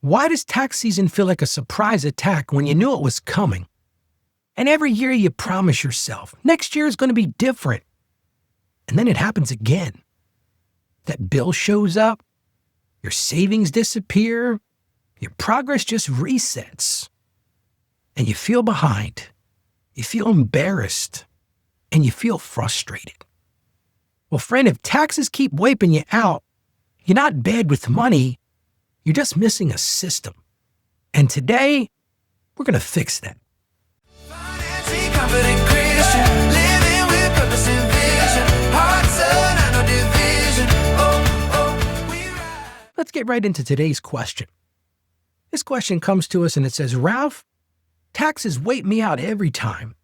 Why does tax season feel like a surprise attack when you knew it was coming? And every year you promise yourself, next year is going to be different. And then it happens again. That bill shows up, your savings disappear, your progress just resets. And you feel behind, you feel embarrassed, and you feel frustrated. Well, friend, if taxes keep wiping you out, you're not bad with money, you're just missing a system. And today, we're going to fix that. Let's get right into today's question. This question comes to us and it says, Ralph, taxes wipe me out every time,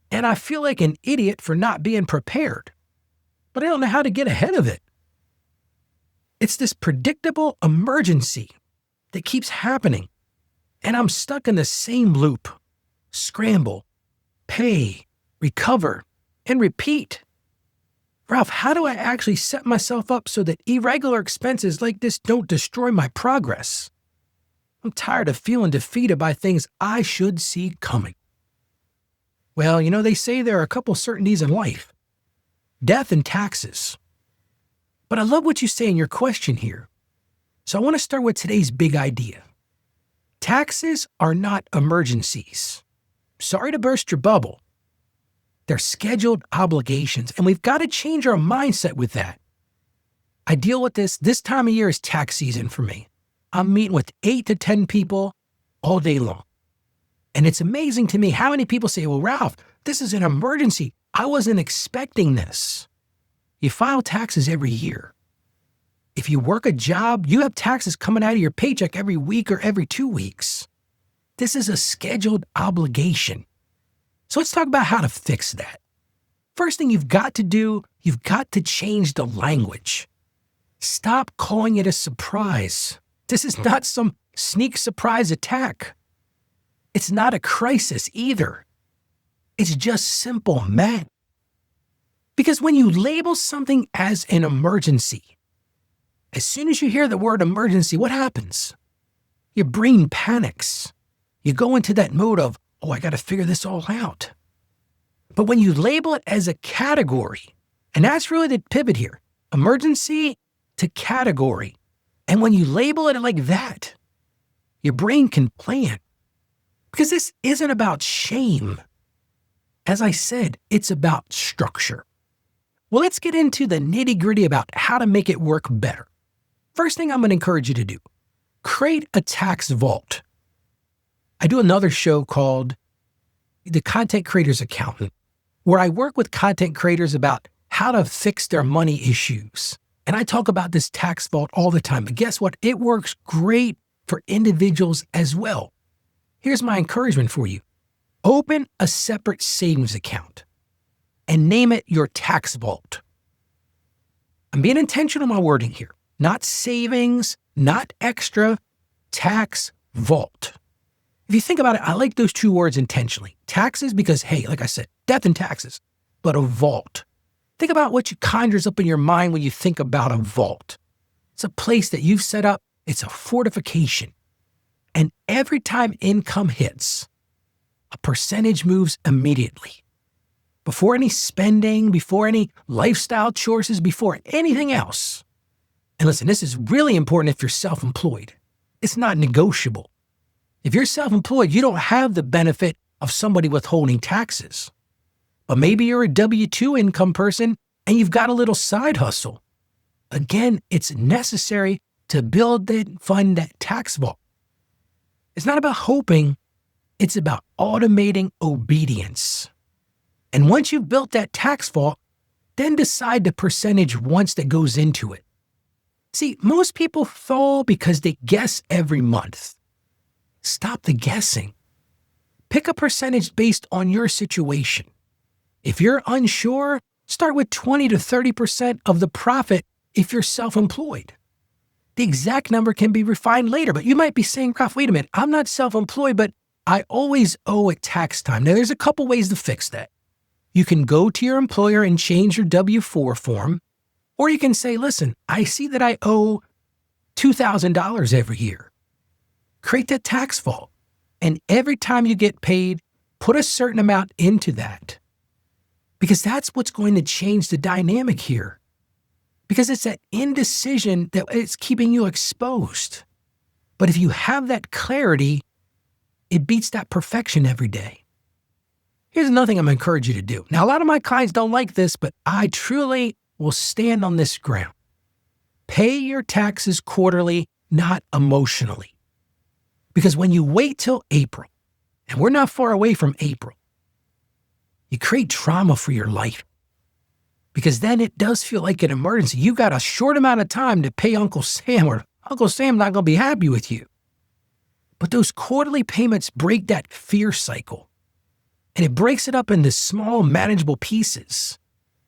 and I feel like an idiot for not being prepared, but I don't know how to get ahead of it. It's this predictable emergency that keeps happening, and I'm stuck in the same loop. Scramble, pay, recover, and repeat. Ralph, how do I actually set myself up so that irregular expenses like this don't destroy my progress? I'm tired of feeling defeated by things I should see coming. Well, they say there are a couple certainties in life. Death and taxes. But I love what you say in your question here. So I want to start with today's big idea. Taxes are not emergencies. Sorry to burst your bubble. They're scheduled obligations, and we've got to change our mindset with that. I deal with this time of year is tax season for me. I'm meeting with 8 to 10 people all day long. And it's amazing to me how many people say, well, Ralph, this is an emergency. I wasn't expecting this. You file taxes every year. If you work a job, you have taxes coming out of your paycheck every week or every 2 weeks. This is a scheduled obligation. So let's talk about how to fix that. First thing you've got to do, you've got to change the language. Stop calling it a surprise. This is not some sneak surprise attack. It's not a crisis either. It's just simple math. Because when you label something as an emergency, as soon as you hear the word emergency, what happens? Your brain panics. You go into that mode of, I got to figure this all out. But when you label it as a category, and that's really the pivot here, emergency to category. And when you label it like that, your brain can plan. Because this isn't about shame. As I said, it's about structure. Well, let's get into the nitty-gritty about how to make it work better. First thing I'm going to encourage you to do, create a tax vault. I do another show called The Content Creator's Accountant, where I work with content creators about how to fix their money issues. And I talk about this tax vault all the time. But guess what? It works great for individuals as well. Here's my encouragement for you. Open a separate savings account and name it your tax vault. I'm being intentional in my wording here. Not savings, not extra, tax vault. If you think about it, I like those two words intentionally. Taxes because, hey, like I said, death and taxes, but a vault. Think about what you conjures up in your mind when you think about a vault. It's a place that you've set up. It's a fortification. And every time income hits, a percentage moves immediately. Before any spending, before any lifestyle choices, before anything else. And listen, this is really important if you're self-employed. It's not negotiable. If you're self-employed, you don't have the benefit of somebody withholding taxes. But maybe you're a W-2 income person and you've got a little side hustle. Again, it's necessary to build and fund that tax vault. It's not about hoping, it's about automating obedience. And once you've built that tax vault, then decide the percentage once that goes into it. See, most people fall because they guess every month. Stop the guessing. Pick a percentage based on your situation. If you're unsure, start with 20 to 30% of the profit if you're self-employed. The exact number can be refined later, but you might be saying, Ralph, wait a minute, I'm not self-employed, but I always owe at tax time. Now, there's a couple ways to fix that. You can go to your employer and change your W-4 form, or you can say, listen, I see that I owe $2,000 every year. Create that tax vault. And every time you get paid, put a certain amount into that. Because that's what's going to change the dynamic here. Because it's that indecision that it's keeping you exposed. But if you have that clarity, it beats that perfection every day. Here's another thing I'm going to encourage you to do. Now, a lot of my clients don't like this, but I truly will stand on this ground. Pay your taxes quarterly, not emotionally. Because when you wait till April, and we're not far away from April, you create trauma for your life. Because then it does feel like an emergency. You got a short amount of time to pay Uncle Sam, or Uncle Sam's not going to be happy with you. But those quarterly payments break that fear cycle. And it breaks it up into small, manageable pieces.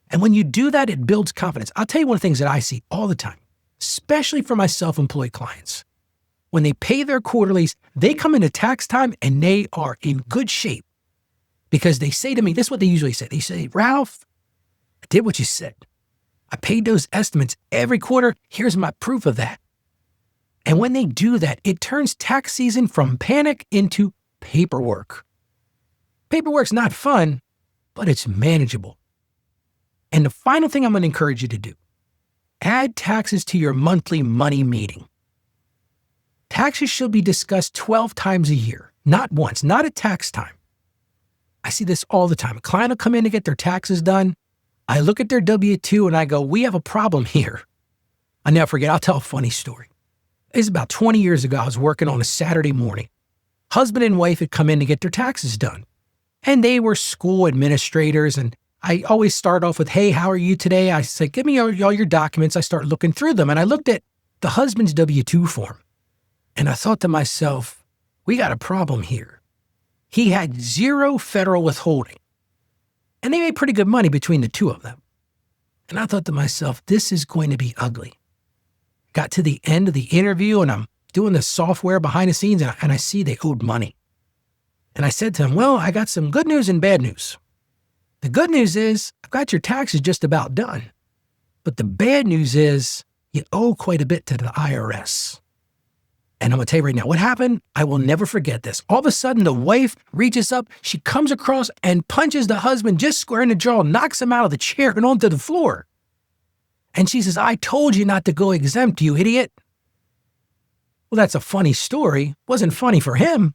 And when you do that, it builds confidence. I'll tell you one of the things that I see all the time, especially for my self-employed clients. When they pay their quarterlies, they come into tax time and they are in good shape. Because they say to me, this is what they usually say. They say, Ralph, I did what you said. I paid those estimates every quarter. Here's my proof of that. And when they do that, it turns tax season from panic into paperwork. Paperwork's not fun, but it's manageable. And the final thing I'm going to encourage you to do, add taxes to your monthly money meeting. Taxes should be discussed 12 times a year, not once, not at tax time. I see this all the time. A client will come in to get their taxes done. I look at their W-2 and I go, we have a problem here. I'll never forget, I'll tell a funny story. It was about 20 years ago. I was working on a Saturday morning. Husband and wife had come in to get their taxes done. And they were school administrators. And I always start off with, hey, how are you today? I say, give me all your documents. I start looking through them. And I looked at the husband's W-2 form. And I thought to myself, we got a problem here. He had 0 federal withholding. And they made pretty good money between the two of them. And I thought to myself, this is going to be ugly. Got to the end of the interview and I'm doing the software behind the scenes and I see they owed money. And I said to him, well, I got some good news and bad news. The good news is I've got your taxes just about done. But the bad news is you owe quite a bit to the IRS. And I'm going to tell you right now, what happened? I will never forget this. All of a sudden, the wife reaches up, she comes across and punches the husband just square in the jaw, knocks him out of the chair and onto the floor. And she says, I told you not to go exempt, you idiot. Well, that's a funny story. Wasn't funny for him.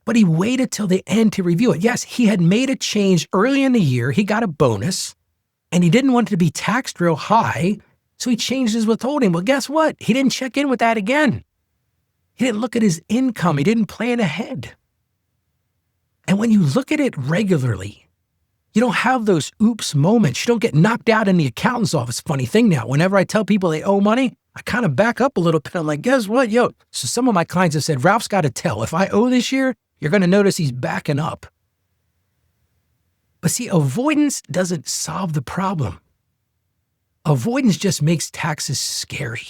But he waited till the end to review it. Yes, he had made a change early in the year. He got a bonus, and he didn't want it to be taxed real high, so he changed his withholding. Well, guess what? He didn't check in with that again. He didn't look at his income. He didn't plan ahead. And when you look at it regularly, you don't have those oops moments. You don't get knocked out in the accountant's office. Funny thing now, whenever I tell people they owe money, I kind of back up a little bit. I'm like, guess what? So some of my clients have said, Ralph's got to tell. If I owe this year, you're going to notice he's backing up. But see, avoidance doesn't solve the problem. Avoidance just makes taxes scary.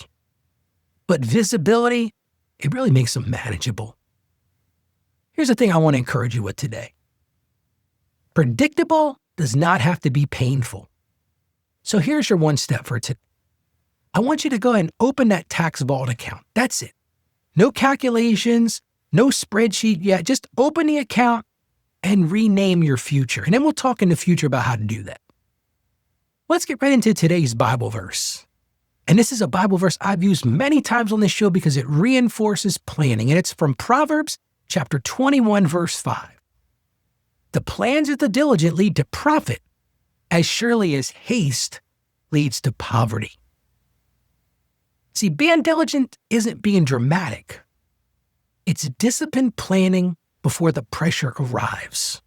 But visibility, it really makes them manageable. Here's the thing I want to encourage you with today. Predictable does not have to be painful. So here's your one step for today. I want you to go ahead and open that tax vault account. That's it. No calculations, no spreadsheet yet. Just open the account and rename your future. And then we'll talk in the future about how to do that. Let's get right into today's Bible verse. And this is a Bible verse I've used many times on this show because it reinforces planning. And it's from Proverbs chapter 21, verse 5. The plans of the diligent lead to profit, as surely as haste leads to poverty. See, being diligent isn't being dramatic. It's disciplined planning before the pressure arrives.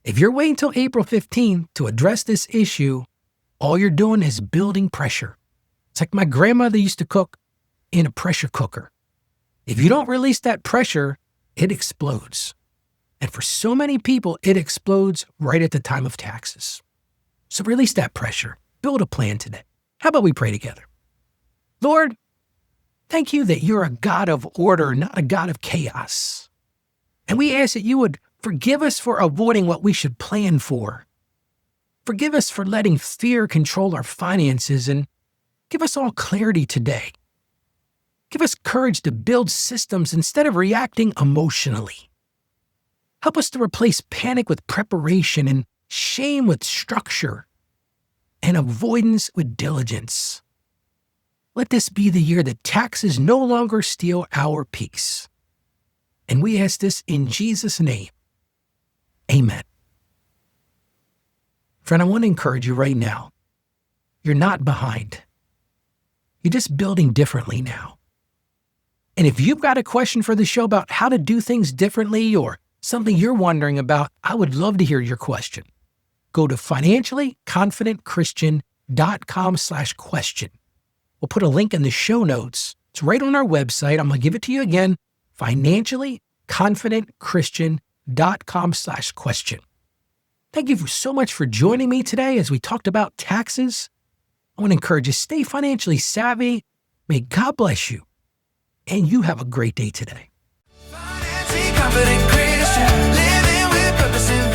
If you're waiting until April 15th to address this issue, all you're doing is building pressure. It's like my grandmother used to cook in a pressure cooker. If you don't release that pressure, it explodes. And for so many people, it explodes right at the time of taxes. So release that pressure. Build a plan today. How about we pray together? Lord, thank you that you're a God of order, not a God of chaos. And we ask that you would forgive us for avoiding what we should plan for. Forgive us for letting fear control our finances and give us all clarity today. Give us courage to build systems instead of reacting emotionally. Help us to replace panic with preparation and shame with structure and avoidance with diligence. Let this be the year that taxes no longer steal our peace. And we ask this in Jesus' name. Amen. Friend, I want to encourage you right now. You're not behind. You're just building differently now. And if you've got a question for the show about how to do things differently or something you're wondering about, I would love to hear your question. Go to financiallyconfidentchristian.com/question. We'll put a link in the show notes. It's right on our website. I'm going to give it to you again, financiallyconfidentchristian.com/question. Thank you so much for joining me today as we talked about taxes. I want to encourage you, stay financially savvy. May God bless you. And you have a great day today. Financially confident Christian, living with purpose and